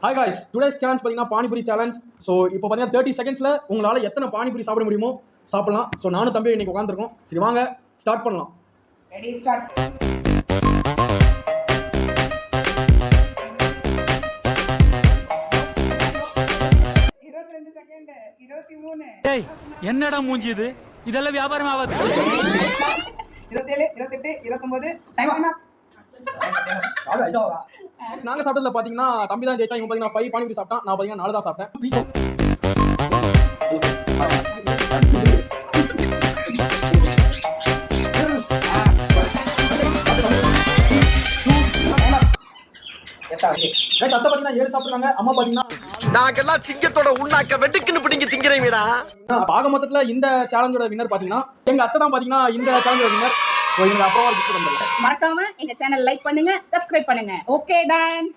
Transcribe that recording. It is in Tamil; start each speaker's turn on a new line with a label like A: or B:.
A: ஹாய் காய்ஸ், டுடேஸ் சேலஞ்ச் பார்த்தீங்கன்னா பானிபூரி சேலஞ்ச். ஸோ இப்போ பார்த்தீங்கன்னா 30 செகண்ட்ஸில் உங்களால் எத்தனை பானிபூரி சாப்பிட முடியுமோ சாப்பிடலாம். ஸோ நானும் தம்பி இன்னைக்கு உட்காந்துருக்கோம். சரி வாங்க ஸ்டார்ட் பண்ணலாம்.
B: Ready start.
C: என்னடா மூஞ்சி இது? இதெல்லாம் வியாபாரம் ஆகாது.
B: 27, 28, 29 டைம் ஆனா
A: நாங்கள் சாப்பிட்டதுல பார்த்தீங்கன்னா தம்பி தான் ஜெயிச்சா. இவங்க பார்த்தீங்கன்னா 5 பானிபூரி சாப்பிட்டான், நான் பார்த்தீங்கன்னா 4 தான் சாப்பிட்டேன். அத்தை பார்த்தீங்கன்னா 7 சாப்பிட்றாங்க. அம்மா பார்த்தீங்கன்னா
D: நாங்கெல்லாம் சிங்கத்தோட உண்ணாக்க வெட்டுக்குன்னு பிடிங்க திங்கிறீங்கடா.
A: ஆக மொத்தத்தில் இந்த சேலஞ்சோட வின்னர் பார்த்தீங்கன்னா எங்க அத்தை தான். பார்த்தீங்கன்னா இந்த சேலஞ்சோட வின்னர். ஸோ எங்களுக்கு அப்புறம்
B: மறக்காம எங்க சேனல் லைக் பண்ணுங்க, சப்ஸ்கிரைப் பண்ணுங்க. Okay done.